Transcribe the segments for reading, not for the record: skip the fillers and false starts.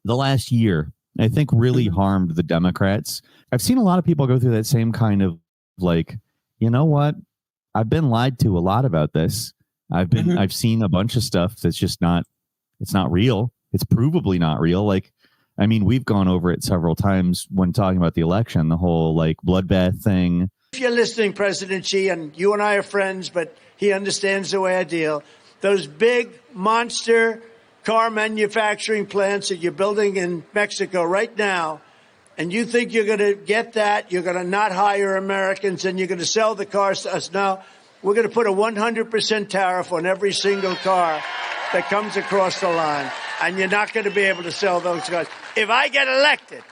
the last year, I think, really harmed the Democrats. I've seen a lot of people go through that same kind of like, you know what? I've been lied to a lot about this. I've seen a bunch of stuff that's just it's not real. It's provably not real. Like, I mean, we've gone over it several times when talking about the election, the whole like bloodbath thing. If you're listening, President Xi, and you and I are friends, but he understands the way I deal, those big monster car manufacturing plants that you're building in Mexico right now, and you think you're going to get that, you're going to not hire Americans, and you're going to sell the cars to us. No, we're going to put a 100% tariff on every single car that comes across the line, and you're not going to be able to sell those cars. If I get elected,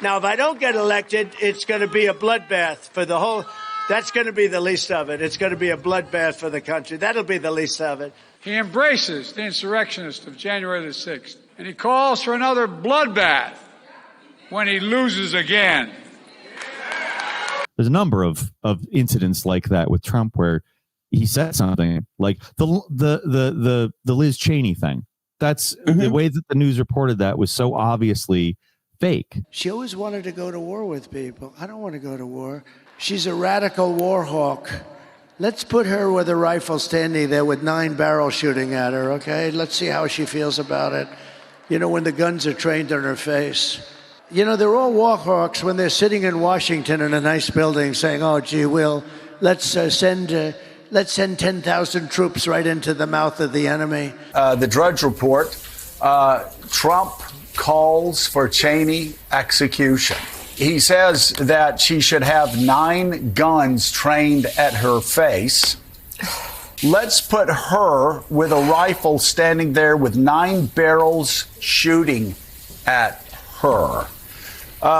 now if I don't get elected, it's going to be a bloodbath for the whole, that's going to be the least of it. It's going to be a bloodbath for the country. That'll be the least of it. He embraces the insurrectionists of January the 6th, and he calls for another bloodbath when he loses again. There's a number of incidents like that with Trump where he said something like the Liz Cheney thing. That's the way that the news reported that was so obviously fake. She always wanted to go to war with people. I don't want to go to war. She's a radical war hawk. Let's put her with a rifle standing there with 9 barrels shooting at her, okay? Let's see how she feels about it. You know, when the guns are trained on her face. You know, they're all war hawks when they're sitting in Washington in a nice building saying, oh, gee, let's send 10,000 troops right into the mouth of the enemy. The Drudge Report, Trump calls for Cheney execution. He says that she should have 9 guns trained at her face. Let's put her with a rifle standing there with 9 barrels shooting at her.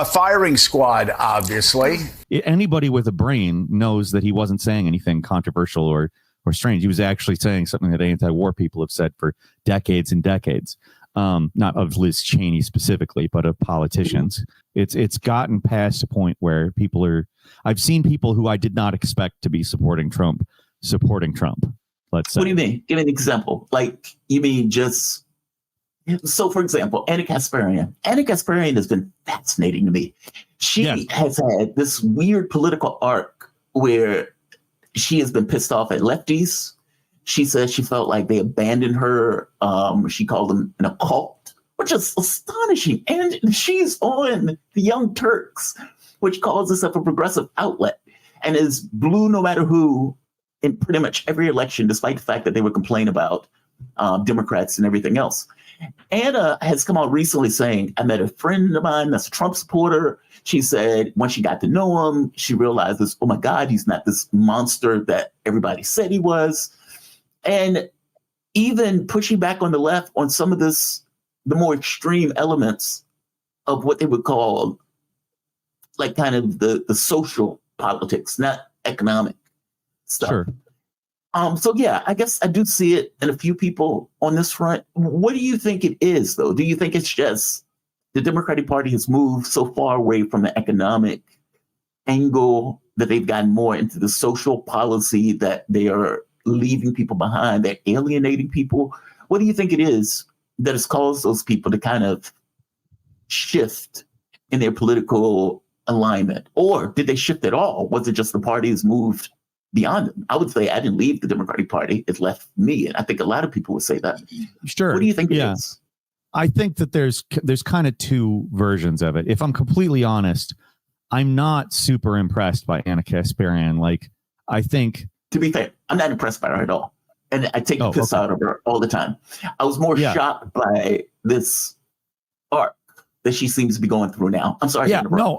Firing squad, obviously. Anybody with a brain knows that he wasn't saying anything controversial or strange. He was actually saying something that anti-war people have said for decades and decades. Not of Liz Cheney specifically, but of politicians. It's gotten past a point where I've seen people who I did not expect to be supporting Trump. Let's say. What do you mean? Give me an example. Like, you mean just, so for example, Anna Kasparian. Anna Kasparian has been fascinating to me. She has had this weird political arc where she has been pissed off at lefties. She said she felt like they abandoned her. She called them an occult, which is astonishing. And she's on the Young Turks, which calls itself a progressive outlet and is blue no matter who in pretty much every election, despite the fact that they would complain about Democrats and everything else. Anna has come out recently saying, I met a friend of mine that's a Trump supporter. She said when she got to know him, she realizes, oh my God, he's not this monster that everybody said he was. And even pushing back on the left on some of the more extreme elements of what they would call like kind of the social politics, not economic stuff. Sure. So, yeah, I guess I do see it in a few people on this front. What do you think it is, though? Do you think it's just the Democratic Party has moved so far away from the economic angle that they've gotten more into the social policy that they are leaving people behind, they're alienating people? What do you think it is that has caused those people to kind of shift in their political alignment? Or did they shift at all? Was it just the party has moved beyond them? I would say I didn't leave the Democratic Party. It left me. And I think a lot of people would say that. Sure. What do you think it is? I think that there's kind of 2 versions of it. If I'm completely honest, I'm not super impressed by Anna Kasparian. Like, I think... To be fair, I'm not impressed by her at all. And I take the piss out of her all the time. I was more shocked by this arc that she seems to be going through now. I'm sorry. No.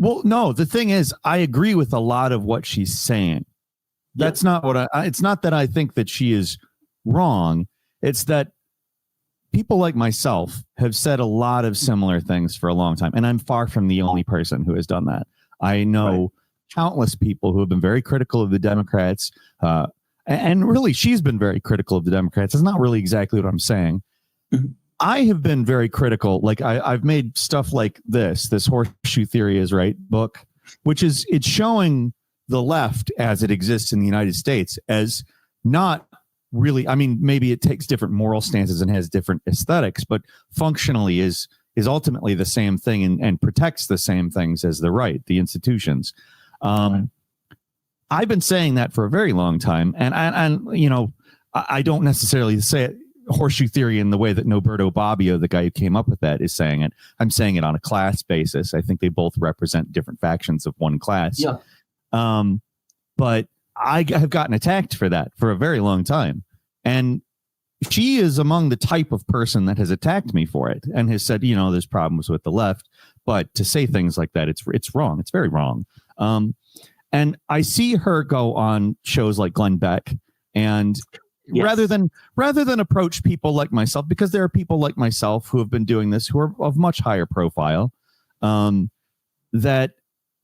Well, no, the thing is, I agree with a lot of what she's saying. That's not what it's not that I think that she is wrong. It's that people like myself have said a lot of similar things for a long time. And I'm far from the only person who has done that. I know countless people who have been very critical of the Democrats. And really, she's been very critical of the Democrats. It's not really exactly what I'm saying. Mm-hmm. I have been very critical. Like I've made stuff like this Horseshoe Theory is Right book, which is it's showing the left as it exists in the United States as not really, I mean, maybe it takes different moral stances and has different aesthetics, but functionally is ultimately the same thing and protects the same things as the right, the institutions. I've been saying that for a very long time, and I don't necessarily say it horseshoe theory in the way that Noberto Bobbio, the guy who came up with that, is saying it. I'm saying it on a class basis. I think they both represent different factions of one class. Yeah. But I have gotten attacked for that for a very long time. And she is among the type of person that has attacked me for it and has said, there's problems with the left. But to say things like that, it's wrong. It's very wrong. And I see her go on shows like Glenn Beck and yes. rather than approach people like myself, because there are people like myself who have been doing this who are of much higher profile, that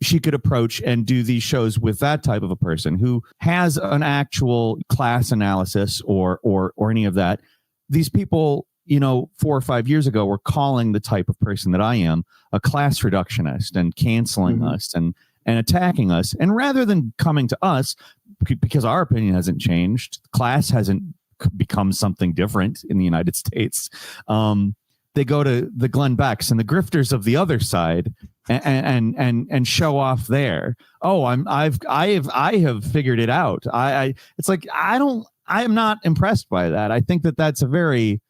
she could approach and do these shows with that type of a person who has an actual class analysis or any of that. These people, 4 or 5 years ago, were calling the type of person that I am a class reductionist and canceling us and attacking us. And rather than coming to us, because our opinion hasn't changed, class hasn't become something different in the United States, they go to the Glenn Becks and the grifters of the other side and show off there. Oh, I have figured it out. It's like I am not impressed by that. I think that's a very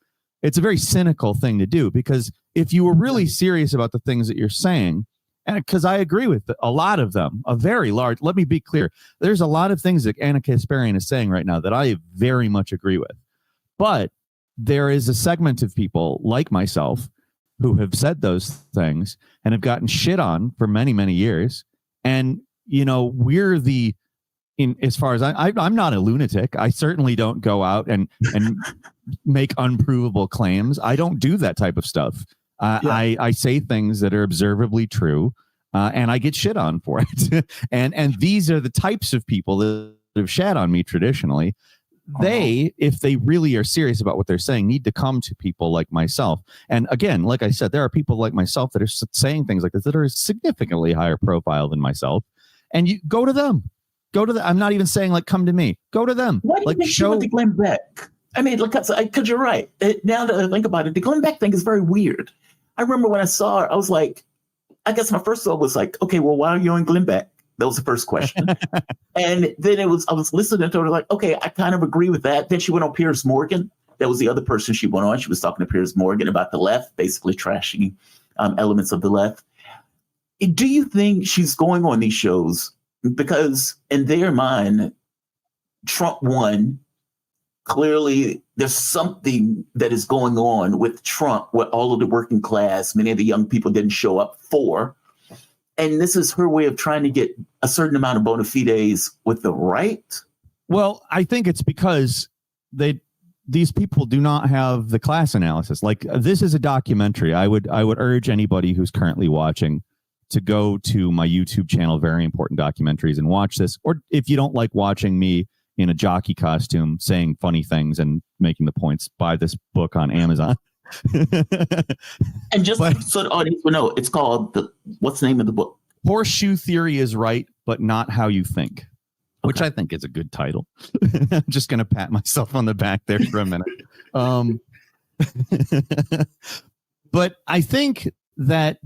cynical thing to do, because if you were really serious about the things that you're saying, and because I agree with a lot of them, let me be clear. There's a lot of things that Anna Kasparian is saying right now that I very much agree with. But there is a segment of people like myself who have said those things and have gotten shit on for many, many years. And, we're as far as I'm not a lunatic. I certainly don't go out and make unprovable claims. I don't do that type of stuff. I say things that are observably true, and I get shit on for it. and these are the types of people that have shat on me traditionally. They, if they really are serious about what they're saying, need to come to people like myself. And again, like I said, there are people like myself that are saying things like this that are significantly higher profile than myself. And you go to them. I'm not even saying like come to me. Go to them. Why do you think she went to Glenn Beck? I mean, because you're right. Now that I think about it, the Glenn Beck thing is very weird. I remember when I saw her, I was like, I guess my first thought was like, okay, well, why are you on Glenn Beck? That was the first question. And then I was listening to her like, okay, I kind of agree with that. Then she went on Piers Morgan. That was the other person she went on. She was talking to Piers Morgan about the left, basically trashing elements of the left. Do you think she's going on these shows because in their mind, Trump won? Clearly, there's something that is going on with Trump, where all of the working class, many of the young people didn't show up for. And this is her way of trying to get a certain amount of bona fides with the right? Well, I think it's because these people do not have the class analysis. Like, this is a documentary. I would urge anybody who's currently watching to go to my YouTube channel, Very Important Documentaries, and watch this. Or if you don't like watching me in a jockey costume saying funny things and making the points, buy this book on Amazon. And just so the audience will know, it's called what's the name of the book? Horseshoe Theory is Right, but Not How You Think, which I think is a good title. I'm just going to pat myself on the back there for a minute. But I think that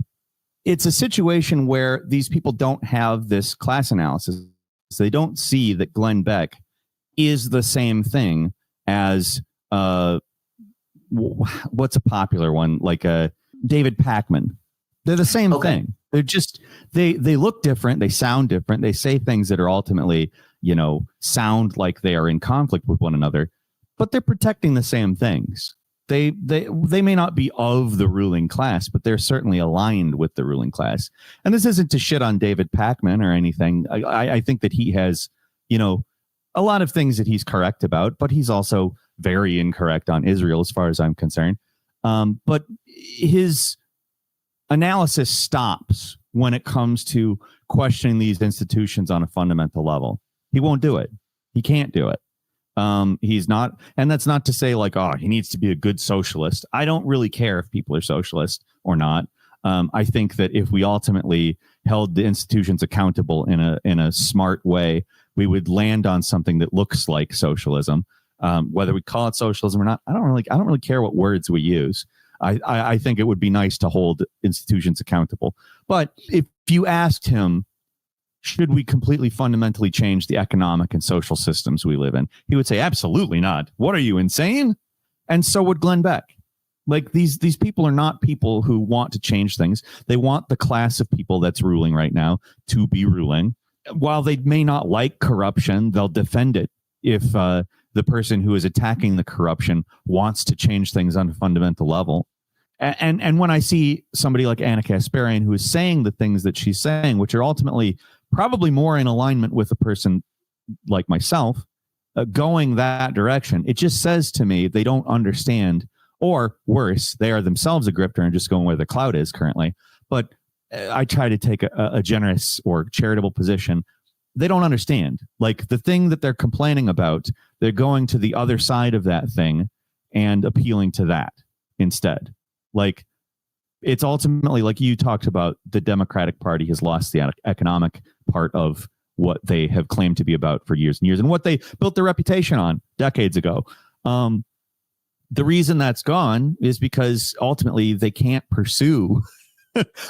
it's a situation where these people don't have this class analysis. So they don't see that Glenn Beck is the same thing as what's a popular one, like David Pakman. They're the same thing. They're just they look different, they sound different, they say things that are ultimately, sound like they are in conflict with one another, but they're protecting the same things. They may not be of the ruling class, but they're certainly aligned with the ruling class. And this isn't to shit on David Pakman or anything. I think that he has, a lot of things that he's correct about, but he's also very incorrect on Israel as far as I'm concerned. But his analysis stops when it comes to questioning these institutions on a fundamental level. He won't do it. He can't do it. He's not, and that's not to say like, he needs to be a good socialist. I don't really care if people are socialist or not. I think that if we ultimately held the institutions accountable in a smart way, we would land on something that looks like socialism. Whether we call it socialism or not, I don't really care what words we use. I think it would be nice to hold institutions accountable. But if you asked him, should we completely fundamentally change the economic and social systems we live in, he would say, absolutely not. What are you, insane? And so would Glenn Beck. Like these people are not people who want to change things. They want the class of people that's ruling right now to be ruling. While they may not like corruption, they'll defend it if the person who is attacking the corruption wants to change things on a fundamental level. And when I see somebody like Anna Kasparian, who is saying the things that she's saying, which are ultimately probably more in alignment with a person like myself, going that direction, it just says to me they don't understand, or worse, they are themselves a grifter and just going where the cloud is currently. But I try to take a generous or charitable position. They don't understand. Like the thing that they're complaining about, they're going to the other side of that thing and appealing to that instead. Like it's ultimately, like you talked about, the Democratic Party has lost the economic part of what they have claimed to be about for years and years and what they built their reputation on decades ago. The reason that's gone is because ultimately they can't pursue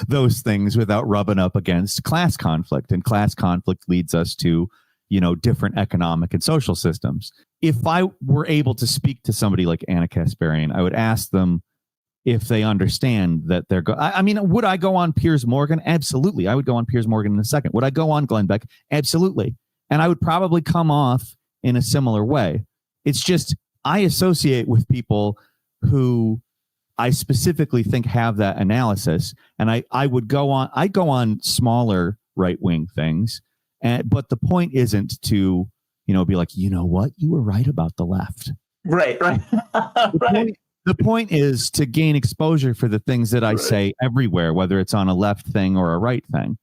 those things without rubbing up against class conflict, and class conflict leads us to, different economic and social systems. If I were able to speak to somebody like Anna Kasparian, I would ask them if they understand that they're would I go on Piers Morgan? Absolutely. I would go on Piers Morgan in a second. Would I go on Glenn Beck? Absolutely. And I would probably come off in a similar way. It's just, I associate with people who I specifically think have that analysis. And I go on smaller right-wing things. But the point isn't to, be like, you know what? You were right about the left. Right. The point is to gain exposure for the things that I say everywhere, whether it's on a left thing or a right thing.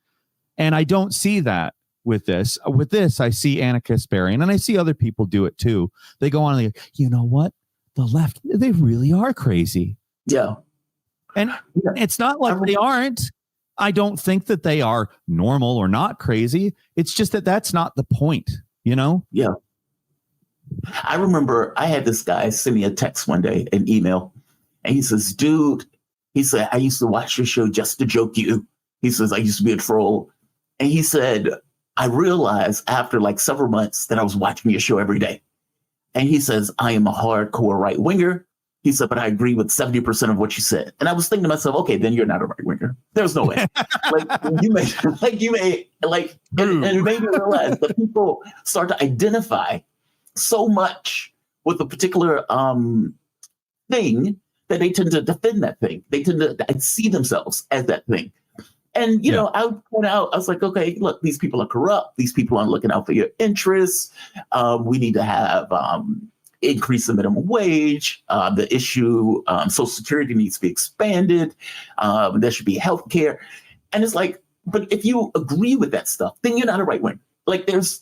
And I don't see that with this. With this, I see Anna Kasparian, and I see other people do it too. They go on and they, you know what? The left, they really are crazy. Yeah. And it's not like they aren't. I don't think that they are normal or not crazy. It's just that that's not the point, Yeah. I remember I had this guy send me a text one day, an email, and he says, dude, he said, I used to watch your show just to joke you. He says, I used to be a troll. And he said, I realized after like several months that I was watching your show every day. And he says, I am a hardcore right winger. He said, but I agree with 70% of what you said. And I was thinking to myself, okay, then you're not a right winger. There's no way. And it made me realize that people start to identify so much with a particular thing that they tend to defend that thing. They tend to see themselves as that thing. And, I would point out, I was like, okay, look, these people are corrupt. These people aren't looking out for your interests. We need to have increase the minimum wage. The issue, Social Security needs to be expanded. There should be health care. And it's like, but if you agree with that stuff, then you're not a right wing. Like there's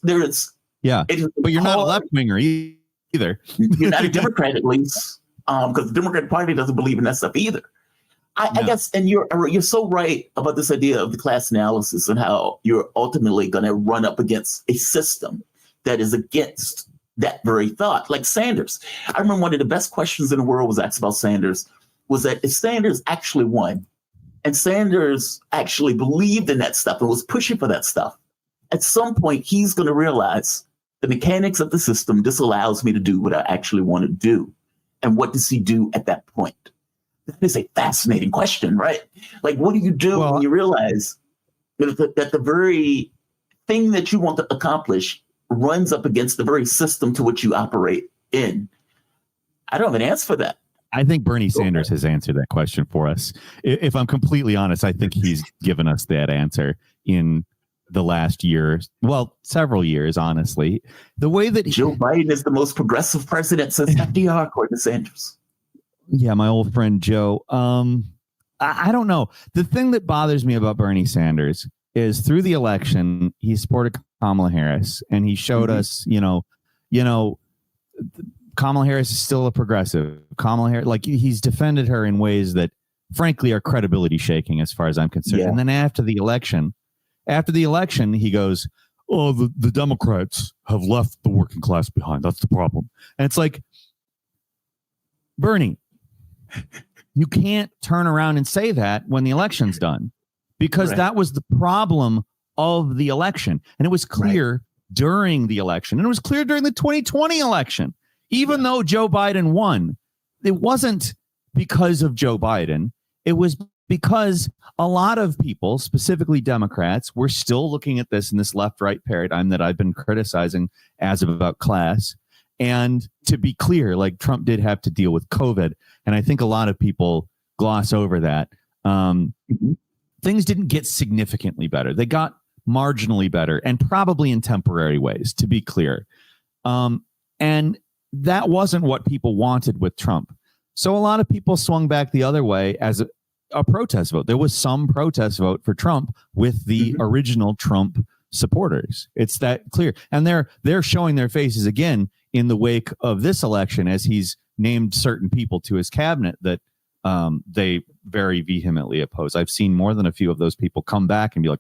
yeah, but you're not a left winger either. You're not a Democrat, at least, because the Democratic Party doesn't believe in that stuff either. I guess, and you're so right about this idea of the class analysis and how you're ultimately going to run up against a system that is against that very thought. Like Sanders, I remember one of the best questions in the world was asked about Sanders was that if Sanders actually won, and Sanders actually believed in that stuff and was pushing for that stuff, at some point he's going to realize the mechanics of the system disallows me to do what I actually want to do. And what does he do at that point? That is a fascinating question, right? Like, what do you do when you realize that the very thing that you want to accomplish runs up against the very system to which you operate in? I don't have an answer for that. I think Bernie Sanders has answered that question for us. If I'm completely honest, I think he's given us that answer in the last year. Well, several years, honestly. The way that Joe Biden is the most progressive president since FDR, according to Sanders. Yeah, my old friend Joe. I don't know. The thing that bothers me about Bernie Sanders is through the election, he supported Kamala Harris, and he showed us, Kamala Harris is still a progressive. Kamala Harris, like he's defended her in ways that, frankly, are credibility shaking as far as I'm concerned. Yeah. And then after the election, he goes, oh, the Democrats have left the working class behind. That's the problem. And it's like, Bernie, you can't turn around and say that when the election's done, because that was the problem of the election. And it was clear during the election. And it was clear during the 2020 election. Even though Joe Biden won, it wasn't because of Joe Biden. It was because a lot of people, specifically Democrats, were still looking at this in this left-right paradigm that I've been criticizing as about class. And to be clear, like, Trump did have to deal with COVID. And I think a lot of people gloss over that. Things didn't get significantly better. They got marginally better, and probably in temporary ways, to be clear. And that wasn't what people wanted with Trump. So a lot of people swung back the other way as a protest vote. There was some protest vote for Trump with the original Trump supporters. It's that clear. And they're showing their faces again in the wake of this election, as he's named certain people to his cabinet that they very vehemently oppose. I've seen more than a few of those people come back and be like,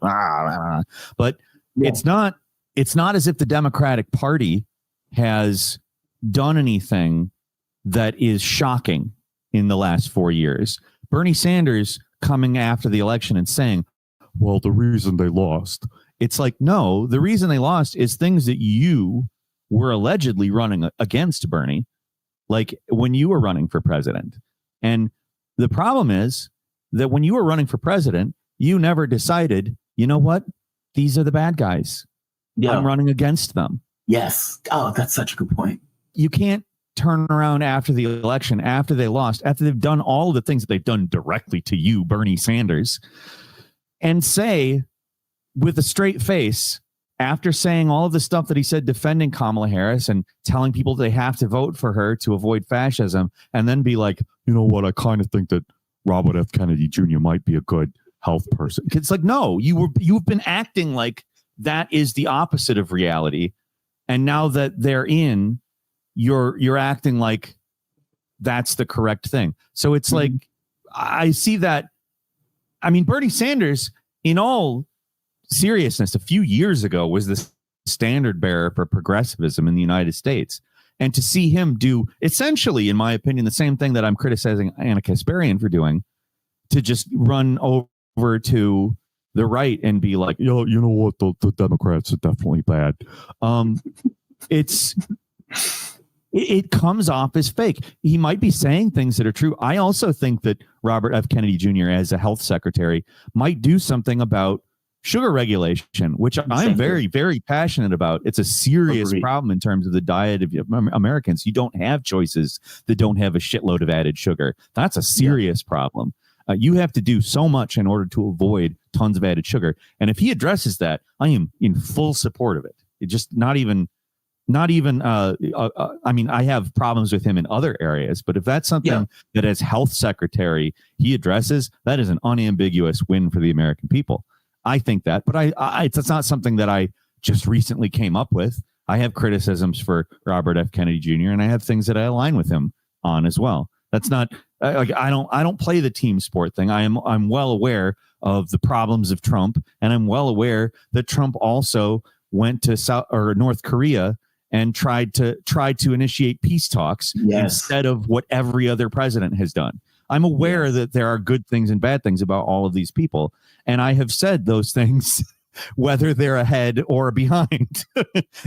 but it's not as if the Democratic Party has done anything that is shocking in the last 4 years. Bernie Sanders coming after the election and saying, well, the reason they lost. It's like, no, the reason they lost is things that you were allegedly running against, Bernie, like when you were running for president. And the problem is that when you were running for president, you never decided, you know what? These are the bad guys. Yeah. I'm running against them. Yes. Oh, that's such a good point. You can't turn around after the election, after they lost, after they've done all of the things that they've done directly to you, Bernie Sanders, and say with a straight face, after saying all of the stuff that he said defending Kamala Harris and telling people they have to vote for her to avoid fascism, and then be like, you know what, I kind of think that Robert F. Kennedy Jr. might be a good health person. It's like, no, you've been acting like that is the opposite of reality. And now that they're in, you're acting like that's the correct thing. So it's like, I see that. I mean, Bernie Sanders, in all seriousness, a few years ago was the standard bearer for progressivism in the United States. And to see him do essentially, in my opinion, the same thing that I'm criticizing Anna Kasparian for doing, to just run over to the right and be like, you know what, the Democrats are definitely bad. It comes off as fake. He might be saying things that are true. I also think that Robert F. Kennedy Jr. as a health secretary might do something about sugar regulation, which I'm very, very passionate about. It's a serious problem in terms of the diet of Americans. You don't have choices that don't have a shitload of added sugar. That's a serious problem. You have to do so much in order to avoid tons of added sugar. And if he addresses that, I am in full support of it. It just not even I mean, I have problems with him in other areas, but if that's something that as health secretary he addresses, that is an unambiguous win for the American people. I think that, but it's not something that I just recently came up with. I have criticisms for Robert F. Kennedy Jr. and I have things that I align with him on as well. That's not like I don't play the team sport thing. I'm well aware of the problems of Trump, and I'm well aware that Trump also went to North Korea and tried to initiate peace talks instead of what every other president has done. I'm aware that there are good things and bad things about all of these people, and I have said those things, whether they're ahead or behind.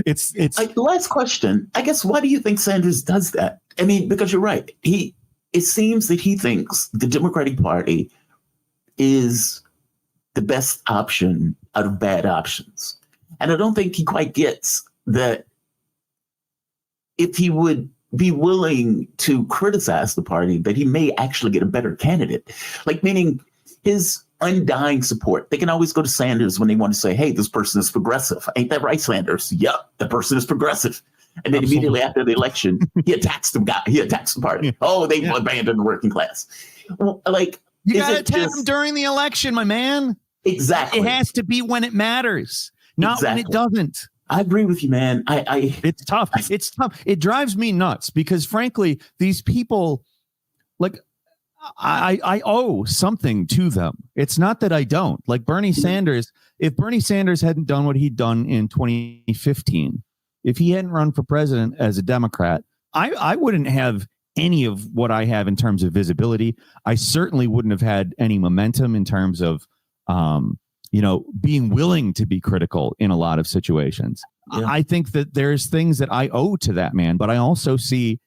It's like the last question. I guess, why do you think Sanders does that? I mean, because you're right. It seems that he thinks the Democratic Party is the best option out of bad options, and I don't think he quite gets that. If he would be willing to criticize the party, that he may actually get a better candidate, like meaning his undying support. They can always go to Sanders when they want to say, hey, this person is progressive. Ain't that right, Sanders? Yep, the person is progressive. And then immediately after the election, he attacks the guy. He attacks the party. Oh, they abandoned the working class. Well, like, you got to attack them during the election, my man. Exactly. It has to be when it matters, not when it doesn't. I agree with you, man. It's tough. It's tough. It drives me nuts because, frankly, these people, like, I owe something to them. It's not that I don't. Like Bernie Sanders, if Bernie Sanders hadn't done what he'd done in 2015, if he hadn't run for president as a Democrat, I wouldn't have any of what I have in terms of visibility. I certainly wouldn't have had any momentum in terms of, being willing to be critical in a lot of situations. Yeah. I think that there's things that I owe to that man, but I also see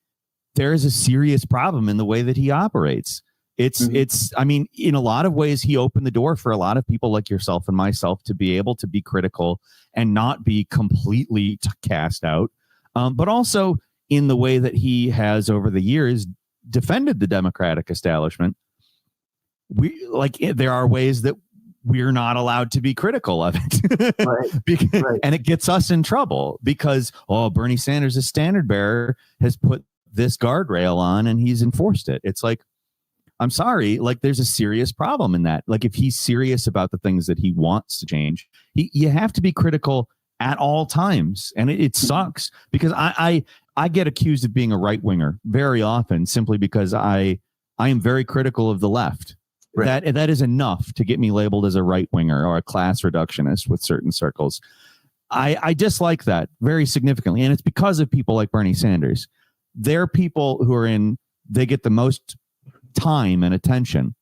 there is a serious problem in the way that he operates. I mean, in a lot of ways, he opened the door for a lot of people like yourself and myself to be able to be critical and not be completely cast out. But also in the way that he has over the years defended the Democratic establishment. There are ways that we're not allowed to be critical of it. Right. And it gets us in trouble because, Bernie Sanders, a standard bearer, has put this guardrail on and he's enforced it. It's like, I'm sorry, like there's a serious problem in that. Like if he's serious about the things that he wants to change, you have to be critical at all times. And it sucks because I get accused of being a right winger very often simply because I am very critical of the left. Right. That is enough to get me labeled as a right winger or a class reductionist with certain circles. I dislike that very significantly. And it's because of people like Bernie Sanders. They're people who they get the most time and attention.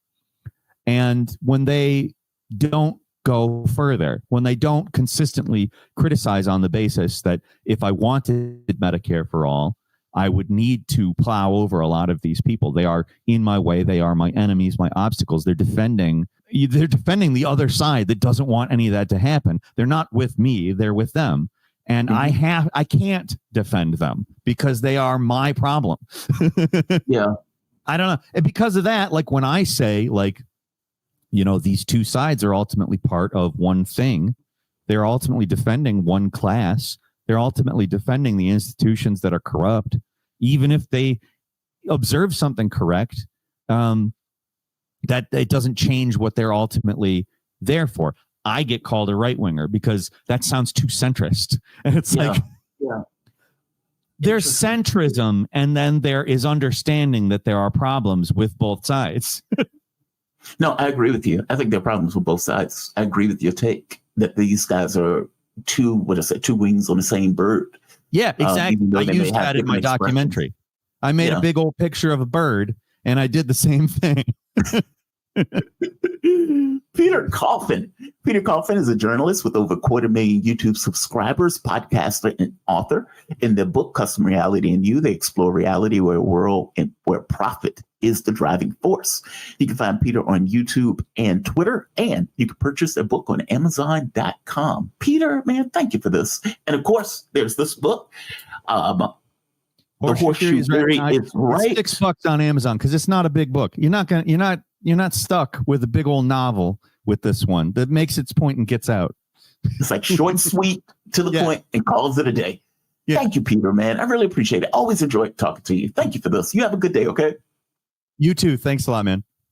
And when they don't go further, when they don't consistently criticize on the basis that if I wanted Medicare for all, I would need to plow over a lot of these people. They are in my way. They are my enemies, my obstacles. They're defending the other side that doesn't want any of that to happen. They're not with me. They're with them. And I can't defend them because they are my problem. Yeah. I don't know. And because of that, like when I say these two sides are ultimately part of one thing, they're ultimately defending one class. They're ultimately defending the institutions that are corrupt, even if they observe something correct, that it doesn't change what they're ultimately there for. I get called a right winger because that sounds too centrist. And it's there's centrism, and then there is understanding that there are problems with both sides. No, I agree with you. I think there are problems with both sides. I agree with your take that these guys are two wings on the same bird. Yeah, exactly. I used that in my documentary. I made a big old picture of a bird, and I did the same thing. Peter Coffin. Peter Coffin is a journalist with over 250,000 YouTube subscribers, podcaster, and author. In their book, Custom Reality and You, they explore reality where a world and where profit is the driving force. You can find Peter on YouTube and Twitter, and you can purchase their book on Amazon.com. Peter, man, thank you for this. And of course, there's this book. The Horseshoe Theory is right. $6 on Amazon because it's not a big book. You're not stuck with a big old novel with this one that makes its point and gets out. It's like short, sweet, to the point, and calls it a day. Yeah. Thank you, Peter, man. I really appreciate it. Always enjoy talking to you. Thank you for this. You have a good day, okay? You too. Thanks a lot, man.